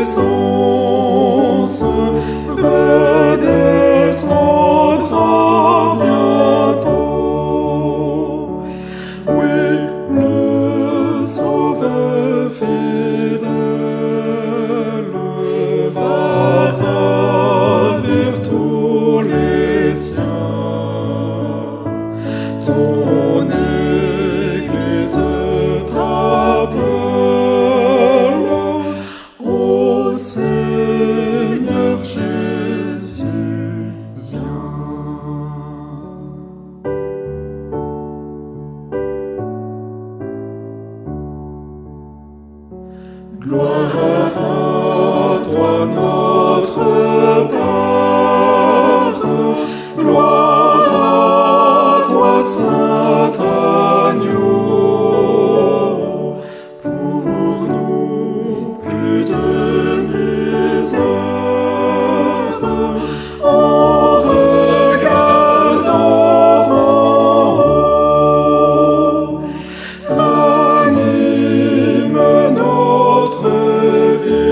naissance redescendra bientôt. Oui, le Sauveur fidèle va ravir tous les siens. Ton Église t'appelle, ô Seigneur Jésus, viens. Gloire à toi, notre Père, gloire à toi, Saint Agneau, pour nous plus de misère, en regardant en haut,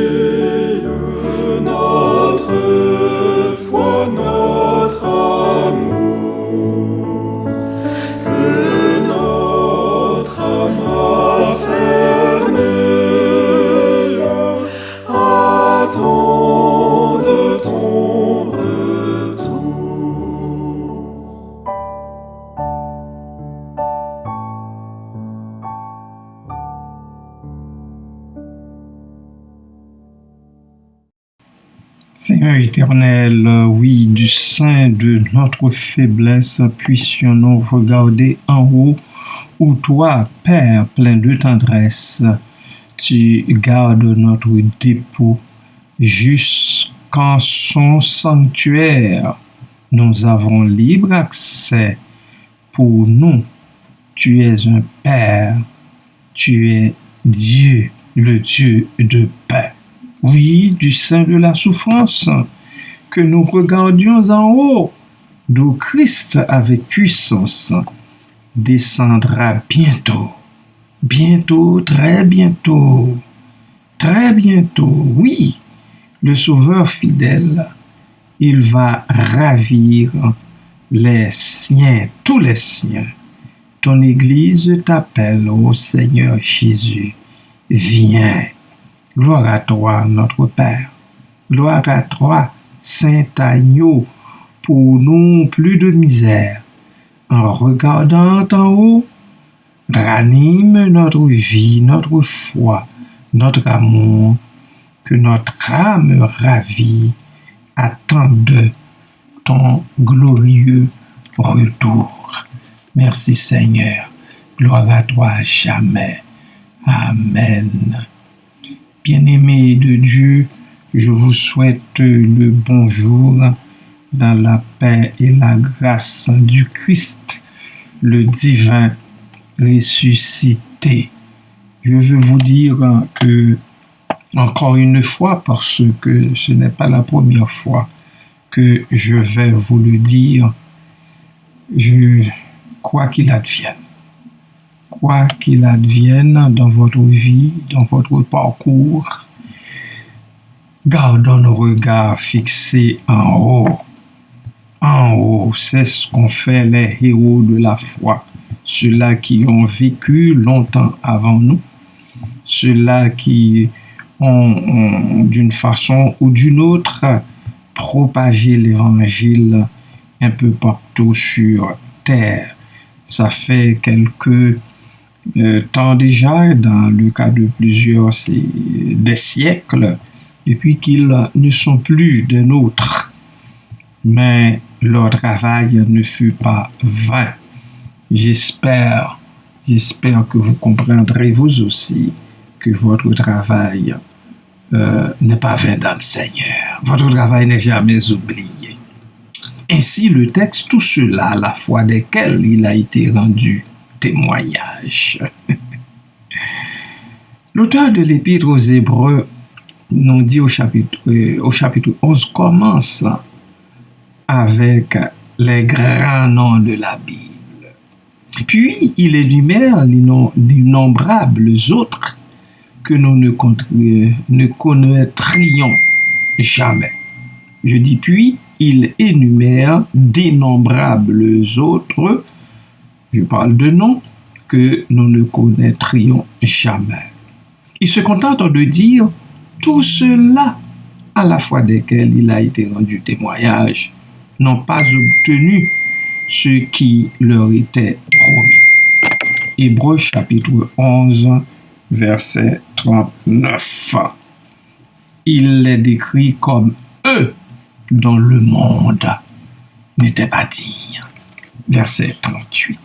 ranime notre vie, notre foi, notre amour, que notre âme affermie attende ton retour. Seigneur éternel, oui, du sein de notre faiblesse, puissions-nous regarder en haut, où toi, Père plein de tendresse, tu gardes notre dépôt jusqu'en son sanctuaire. Nous avons libre accès. Pour nous, tu es un Père, tu es Dieu, le Dieu de paix. Oui, du sein de la souffrance, que nous regardions en haut, d'où Christ avec puissance descendra bientôt, bientôt, très bientôt, oui, le Sauveur fidèle, il va ravir les siens, tous les siens. Ton Église t'appelle, ô Seigneur Jésus, viens. Gloire à toi, notre Père. Gloire à toi, Saint Agneau, pour nous plus de misère. En regardant en haut, ranime notre vie, notre foi, notre amour, que notre âme ravie attende ton glorieux retour. Merci Seigneur. Gloire à toi à jamais. Amen. Bien-aimés de Dieu, je vous souhaite le bonjour dans la paix et la grâce du Christ, le divin ressuscité. Je veux vous dire que, encore une fois, parce que ce n'est pas la première fois que je vais vous le dire, quoi qu'il advienne dans votre vie, dans votre parcours, gardons nos regards fixés en haut. En haut, c'est ce qu'ont fait les héros de la foi, ceux-là qui ont vécu longtemps avant nous, ceux-là qui ont d'une façon ou d'une autre propagé l'évangile un peu partout sur terre. Ça fait quelques temps déjà, dans le cas de plusieurs, c'est des siècles, depuis qu'ils ne sont plus des nôtres. Mais leur travail ne fut pas vain. J'espère que vous comprendrez vous aussi que votre travail n'est pas vain dans le Seigneur. Votre travail n'est jamais oublié. Ainsi le texte, tout cela, à la foi desquels il a été rendu témoignage. L'auteur de l'Épître aux Hébreux nous dit au chapitre 11, commence avec les grands noms de la Bible. Puis il énumère d'innombrables autres que nous ne connaîtrions jamais. Je dis puis, il énumère d'innombrables autres, je parle de noms, que nous ne connaîtrions jamais. Il se contente de dire tout cela à la fois desquels il a été rendu témoignage, n'ont pas obtenu ce qui leur était promis. Hébreux chapitre 11, verset 39. Il les décrit comme eux dont le monde n'était pas digne. Verset 38.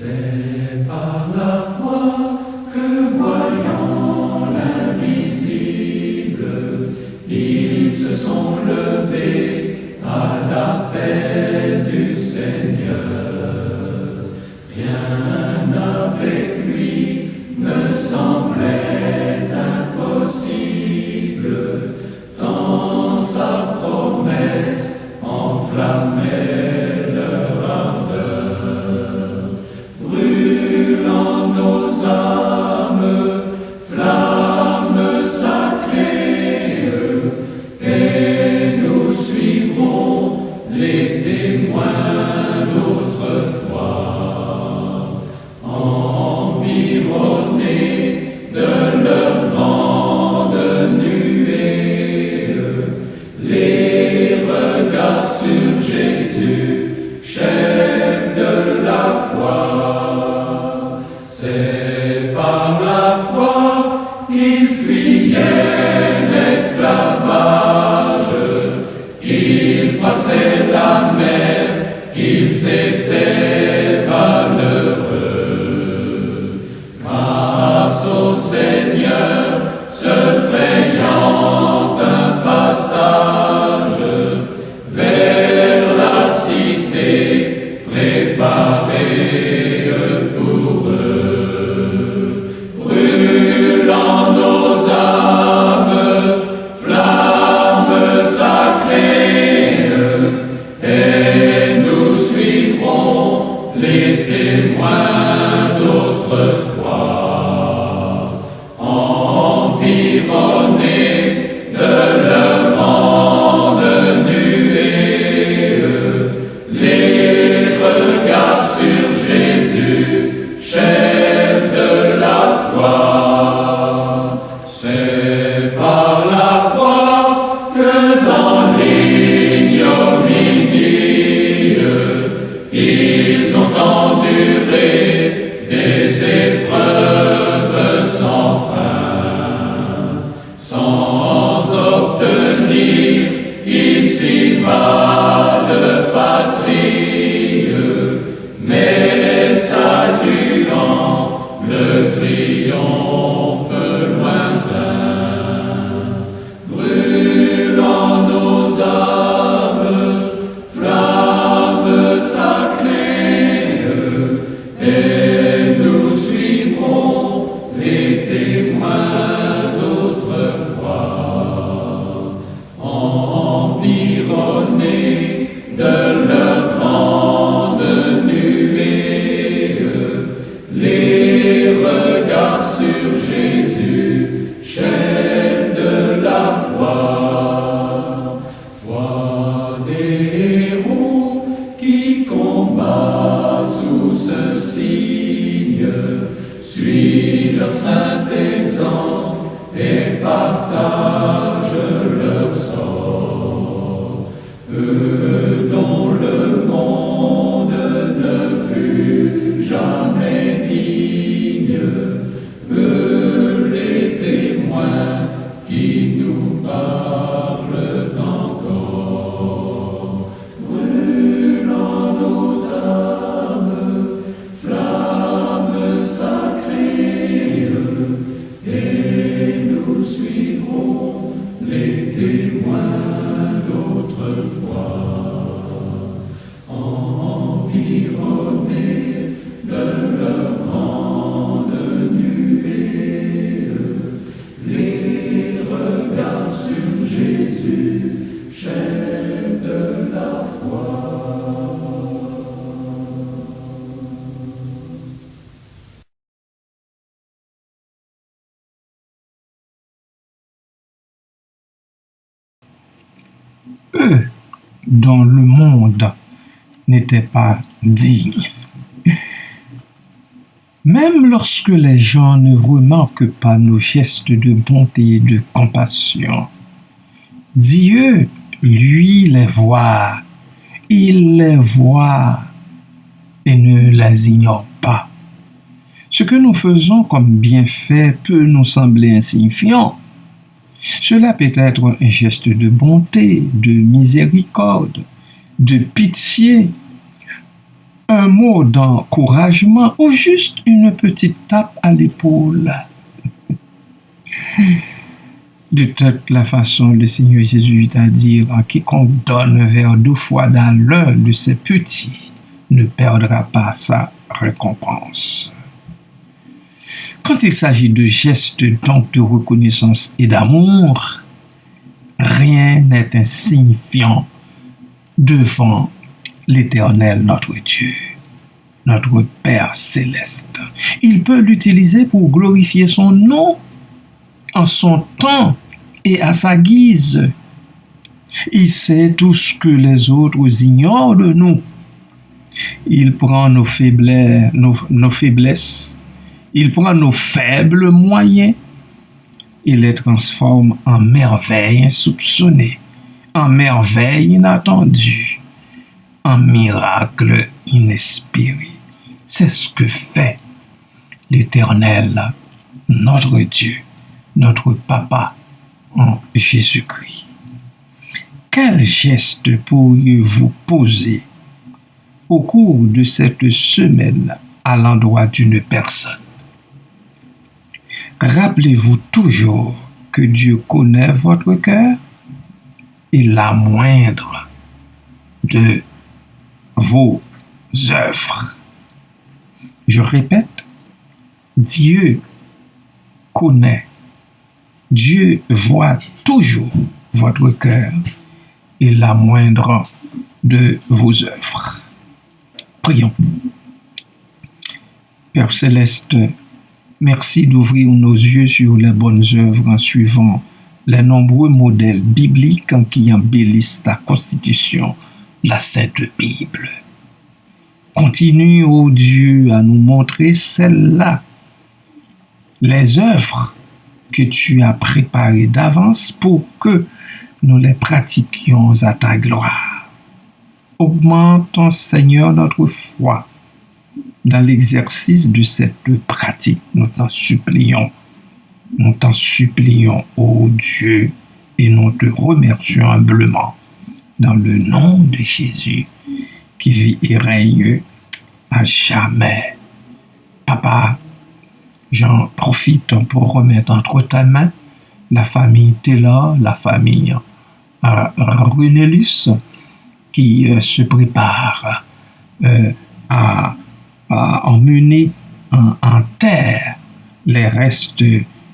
C'est par la foi que voyant l'invisible, ils se sont levés à l'appel du Seigneur. Rien avec lui ne semblait impossible, tant sa promesse enflammait leur ardeur. Brûlant nos âmes, flammes sacrées, et nous suivrons les témoins d'autrefois, environnés de leur grande nuée, les regards sur Jésus, chef de la foi. C'est par la foi qu'ils fuyaient l'esclavage, qu'ils passaient la mer, qu'ils étaient valeureux. Grâce au Seigneur, se frayant un passage vers la cité préparée pour eux. Brûlant nos âmes, flammes sacrées, et nous suivrons les témoins d'autrefois, environnés de leur grande nuée, les regards sur Jésus, chef de la foi. C'est par la foi que dans l'ignominie, ils ont enduré des épreuves sans fin, sans obtenir ici-bas de patrie, mais saluant le triomphe lointain. Brûlant nos âmes, flammes sacrées, et nous suivrons les témoins d'autrefois, environnés de leur grande nuée, les regards sur Jésus, chef de la foi. Foi des héros qui combattent sous ce signe, suit leur saint exemple et partage leur sort. Eux dont le monde ne fut jamais digne, eux les témoins qui nous parlent encore. Brûlant nos âmes, flammes sacrées, et nous suivrons les témoins d'autrefois, environnés de leur grande nuée, les eux dont le monde n'était pas digne. Même lorsque les gens ne remarquent pas nos gestes de bonté et de compassion, Dieu, lui, les voit. Il les voit et ne les ignore pas. Ce que nous faisons comme bienfait peut nous sembler insignifiant. Cela peut être un geste de bonté, de miséricorde, de pitié, un mot d'encouragement ou juste une petite tape à l'épaule. De toute la façon, le Seigneur Jésus a dit à quiconque donne un verre d'eau froide à l'un de ses petits ne perdra pas sa récompense. Quand il s'agit de gestes donc de reconnaissance et d'amour, rien n'est insignifiant devant l'Éternel notre Dieu, notre Père céleste. Il peut l'utiliser pour glorifier son nom en son temps et à sa guise. Il sait tout ce que les autres ignorent de nous. Il prend nos faiblesses, il prend nos faibles moyens et les transforme en merveilles insoupçonnées, en merveilles inattendues, en miracles inespérés. C'est ce que fait l'Éternel, notre Dieu, notre Papa en Jésus-Christ. Quel geste pourriez-vous poser au cours de cette semaine à l'endroit d'une personne? Rappelez-vous toujours que Dieu connaît votre cœur et la moindre de vos œuvres. Je répète, Dieu connaît, Dieu voit toujours votre cœur et la moindre de vos œuvres. Prions. Père céleste, merci d'ouvrir nos yeux sur les bonnes œuvres en suivant les nombreux modèles bibliques qui embellissent ta constitution, la Sainte Bible. Continue, ô Dieu, à nous montrer celles-là, les œuvres que tu as préparées d'avance pour que nous les pratiquions à ta gloire. Augmente, Seigneur, notre foi dans l'exercice de cette pratique. Nous t'en supplions, ô Dieu, et nous te remercions humblement dans le nom de Jésus qui vit et règne à jamais. Papa, j'en profite pour remettre entre ta main la famille Taylor, la famille Renelus, qui se prépare à emmener en terre les restes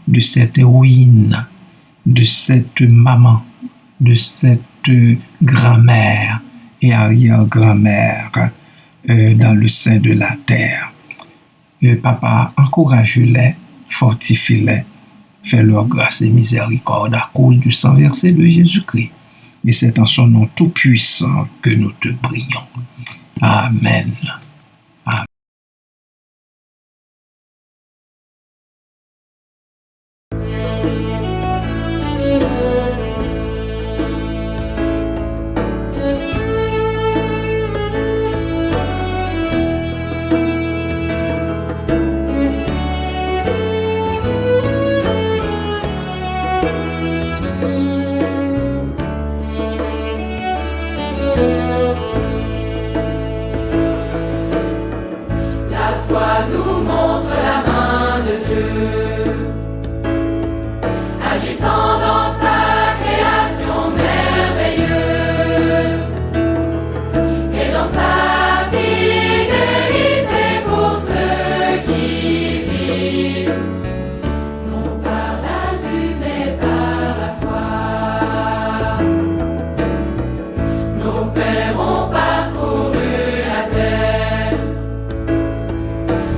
de cette héroïne, de cette maman, de cette grand-mère et arrière-grand-mère dans le sein de la terre. Papa, encourage-les, fortifie-les, fais-leur grâce et miséricorde à cause du sang versé de Jésus-Christ. Et c'est en son nom tout-puissant que nous te prions. Amen. Amen.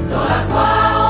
Dans la foi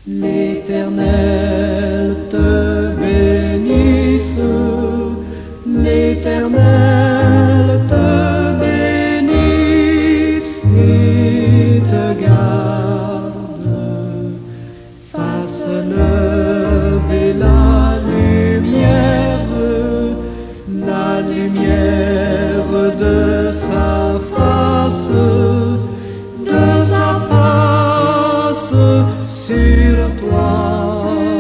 L'Éternel te bénisse, l'Éternel te bénisse et te garde, fasse lever la lumière de sa face sur toi.